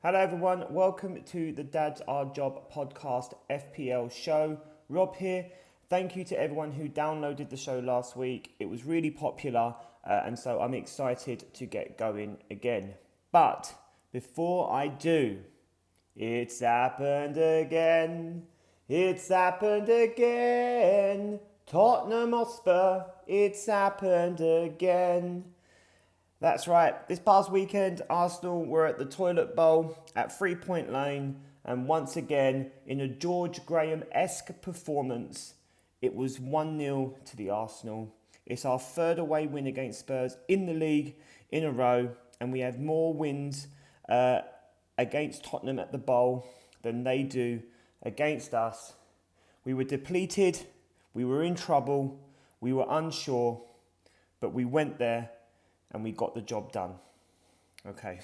Hello everyone, welcome to the Dad's Our Job podcast FPL show. Rob here. Thank you to everyone who downloaded the show last week. It was really popular and so I'm excited to get going again. But before I do, it's happened again. It's happened again. Tottenham Hotspur, it's happened again. That's right, this past weekend, Arsenal were at the Toilet Bowl at 3 Point Lane, and once again, in a George Graham-esque performance, it was 1-0 to the Arsenal. It's our third away win against Spurs in the league in a row, and we have more wins against Tottenham at the Bowl than they do against us. We were depleted, we were in trouble, we were unsure, but we went there and we got the job done. Okay,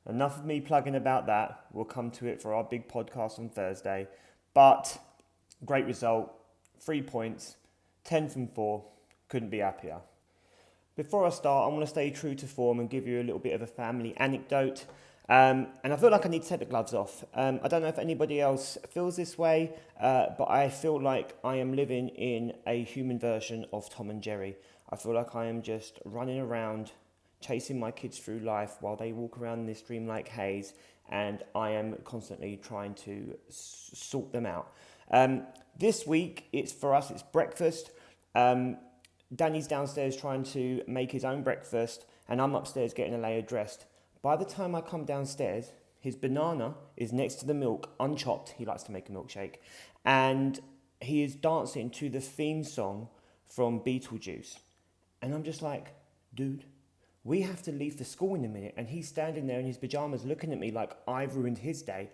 enough of me plugging about that. We'll come to it for our big podcast on Thursday. But great result, 3 points, 10 from 4, couldn't be happier. Before I start, I want to stay true to form and give you a little bit of a family anecdote. And I feel like I need to take the gloves off. I don't know if anybody else feels this way, but I feel like I am living in a human version of Tom and Jerry. I feel like I am just running around, chasing my kids through life while they walk around in this dreamlike haze, and I am constantly trying to sort them out. This week, it's breakfast. Danny's downstairs trying to make his own breakfast, and I'm upstairs getting Alea dressed. By the time I come downstairs, his banana is next to the milk, unchopped. He likes to make a milkshake. And he is dancing to the theme song from Beetlejuice. And I'm just like, dude, we have to leave for school in a minute. And he's standing there in his pajamas looking at me like I've ruined his day.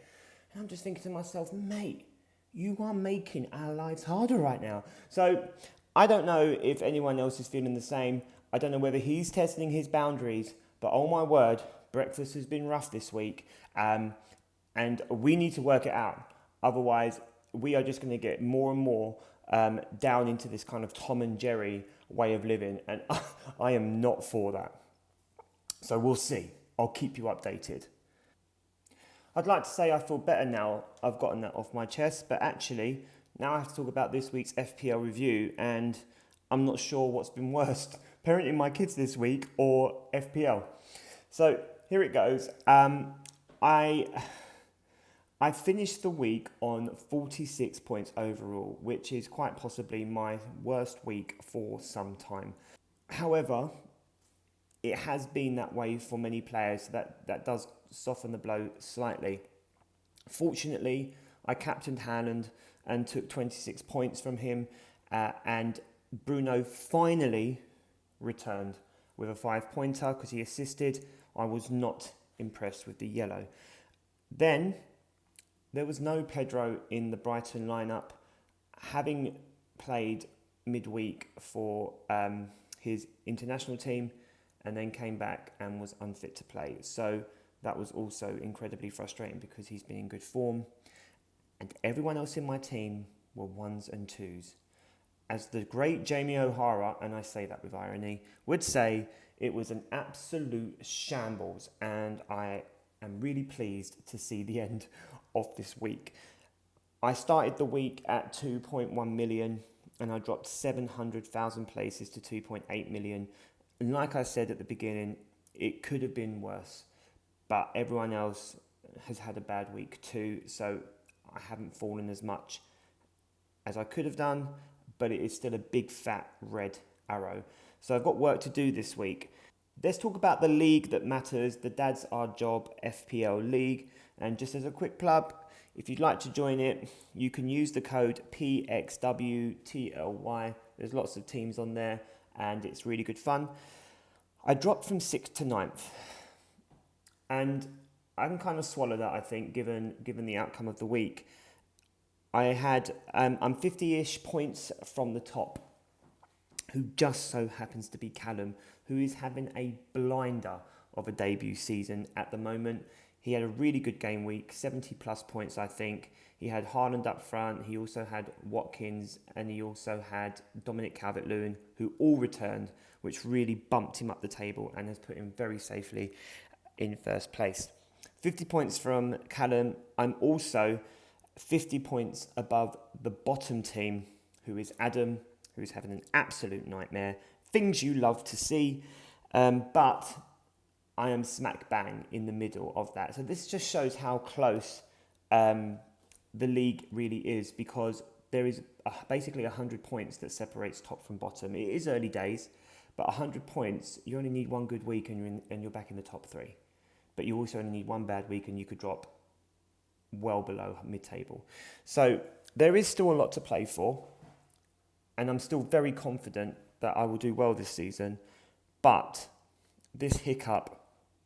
And I'm just thinking to myself, mate, you are making our lives harder right now. So I don't know if anyone else is feeling the same. I don't know whether he's testing his boundaries. But oh my word, breakfast has been rough this week. And we need to work it out. Otherwise, we are just going to get more and more down into this kind of Tom and Jerry way of living, and I am not for that. So we'll see. I'll keep you updated. I'd like to say I feel better now I've gotten that off my chest, but actually now I have to talk about this week's FPL review, and I'm not sure what's been worse, parenting my kids this week or FPL. So here it goes. I finished the week on 46 points overall, which is quite possibly my worst week for some time. However, it has been that way for many players, so that does soften the blow slightly. Fortunately, I captained Haaland and took 26 points from him, and Bruno finally returned with a 5-pointer because he assisted. I was not impressed with the yellow. Then there was no Pedro in the Brighton lineup, having played midweek for his international team and then came back and was unfit to play. So that was also incredibly frustrating because he's been in good form. And everyone else in my team were 1s and 2s. As the great Jamie O'Hara, and I say that with irony, would say, it was an absolute shambles, and I am really pleased to see the end of this week. I started the week at 2.1 million and I dropped 700,000 places to 2.8 million. And like I said at the beginning, it could have been worse, but everyone else has had a bad week too. So I haven't fallen as much as I could have done, but it is still a big fat red arrow. So I've got work to do this week. Let's talk about the league that matters, the Dad's Our Job FPL League. And just as a quick plug, if you'd like to join it, you can use the code PXWTLY. There's lots of teams on there and it's really good fun. I dropped from 6th to 9th. And I can kind of swallow that, I think, given the outcome of the week. I'm 50-ish points from the top, who just so happens to be Callum, who is having a blinder of a debut season at the moment. He had a really good game week, 70 plus points, I think. He had Haaland up front. He also had Watkins, and he also had Dominic Calvert-Lewin, who all returned, which really bumped him up the table and has put him very safely in first place. 50 points from Callum. I'm also 50 points above the bottom team, who is Adam, who is having an absolute nightmare. Things you love to see, but I am smack bang in the middle of that. So this just shows how close the league really is, because there is basically 100 points that separates top from bottom. It is early days, but 100 points, you only need one good week and you're back in the top three. But you also only need one bad week and you could drop well below mid-table. So there is still a lot to play for, and I'm still very confident that I will do well this season. But this hiccup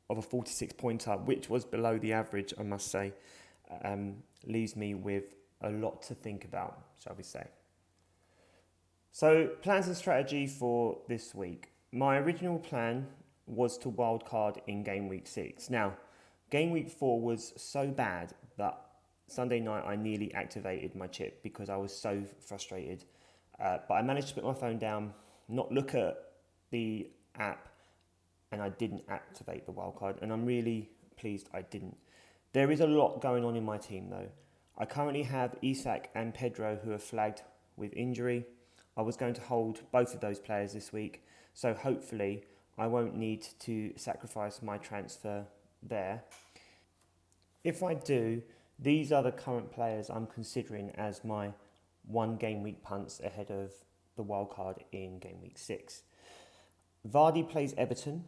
of a 46-pointer, which was below the average, I must say, leaves me with a lot to think about, shall we say. So plans and strategy for this week. My original plan was to wildcard in game week 6. Now, game week 4 was so bad that Sunday night I nearly activated my chip because I was so frustrated. But I managed to put my phone down, not look at the app, and I didn't activate the wildcard. And I'm really pleased I didn't. There is a lot going on in my team though. I currently have Isak and Pedro who are flagged with injury. I was going to hold both of those players this week, so hopefully I won't need to sacrifice my transfer there. If I do, these are the current players I'm considering as my one game week punts ahead of the wildcard in game week 6. Vardy plays Everton,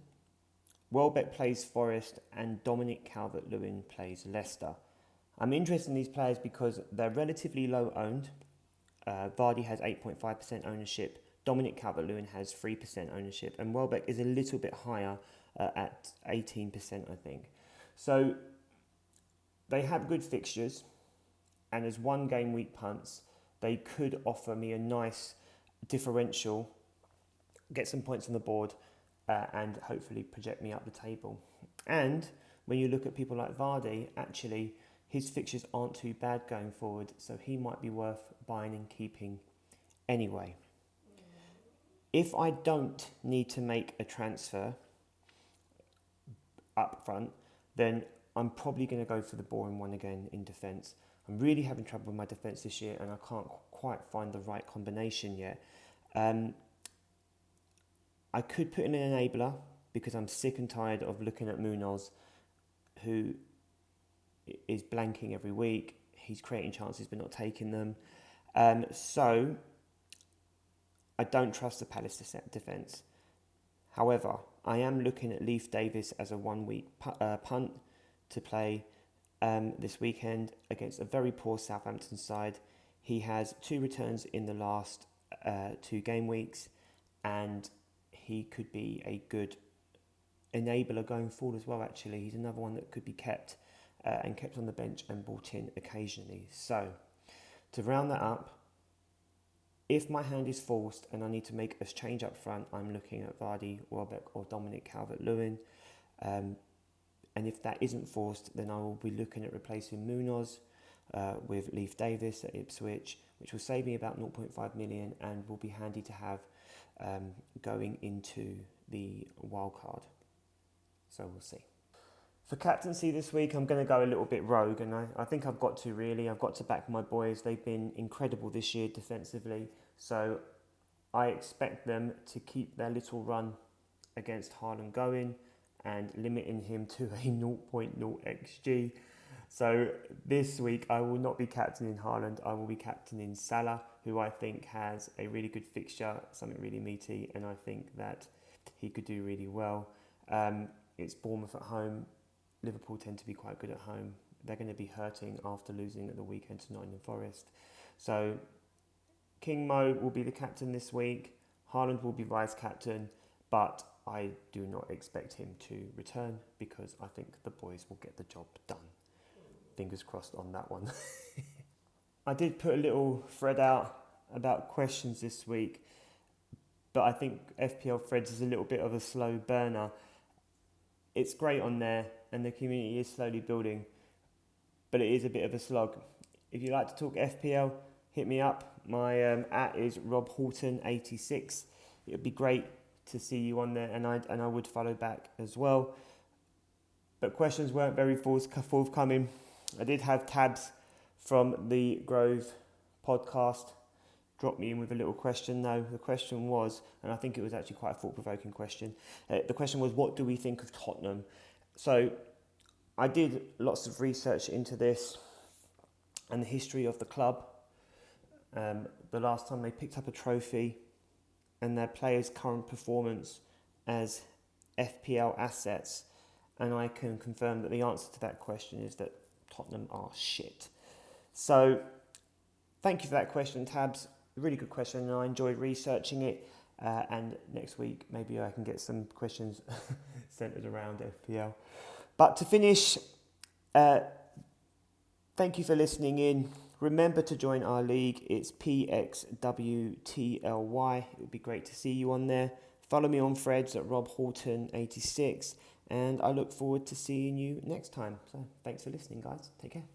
Welbeck plays Forest, and Dominic Calvert-Lewin plays Leicester. I'm interested in these players because they're relatively low owned. Vardy has 8.5% ownership. Dominic Calvert-Lewin has 3% ownership, and Welbeck is a little bit higher at 18%, I think. So they have good fixtures, and as one game week punts, they could offer me a nice differential, get some points on the board, and hopefully project me up the table. And when you look at people like Vardy, actually his fixtures aren't too bad going forward, so he might be worth buying and keeping anyway. If I don't need to make a transfer up front, then I'm probably going to go for the boring one again in defence. I'm really having trouble with my defence this year, and I can't quite find the right combination yet. I could put in an enabler because I'm sick and tired of looking at Munoz, who is blanking every week. He's creating chances but not taking them. So I don't trust the Palace defence. However, I am looking at Leif Davis as a 1 week punt to play this weekend against a very poor Southampton side. He has 2 returns in the last 2 game weeks, and he could be a good enabler going forward as well, actually. He's another one that could be kept and kept on the bench and brought in occasionally. So, to round that up, if my hand is forced and I need to make a change up front, I'm looking at Vardy, Welbeck or Dominic Calvert-Lewin. And if that isn't forced, then I will be looking at replacing Munoz with Leif Davis at Ipswich, which will save me about 0.5 million and will be handy to have going into the wildcard. So we'll see. For captaincy this week, I'm going to go a little bit rogue, and I think I've got to really. I've got to back my boys. They've been incredible this year defensively, so I expect them to keep their little run against Haaland going and limiting him to a 0.0 XG. So this week, I will not be captaining Haaland. I will be captaining Salah, who I think has a really good fixture, something really meaty, and I think that he could do really well. It's Bournemouth at home. Liverpool tend to be quite good at home. They're going to be hurting after losing at the weekend to Nottingham Forest. So King Mo will be the captain this week. Haaland will be vice captain, but I do not expect him to return because I think the boys will get the job done. Fingers crossed on that one. I did put a little thread out about questions this week, but I think FPL Threads is a little bit of a slow burner. It's great on there and the community is slowly building, but it is a bit of a slog. If you like to talk FPL, hit me up. My @ is RobHorton86. It would be great to see you on there, and I would follow back as well. but questions weren't very forthcoming. I did have Tabs from the Grove podcast drop me in with a little question though. The question was, and I think it was actually quite a thought-provoking question, the question was, what do we think of Tottenham? So I did lots of research into this and the history of the club, the last time they picked up a trophy, and their players' current performance as FPL assets, and I can confirm that the answer to that question is that Tottenham are shit. So thank you for that question, Tabs. Really good question, and I enjoyed researching it. And next week, maybe I can get some questions centered around FPL. But to finish, thank you for listening in. Remember to join our league. It's PXWTLY. It would be great to see you on there. Follow me on Threads at RobHorton86. And I look forward to seeing you next time. So thanks for listening, guys. Take care.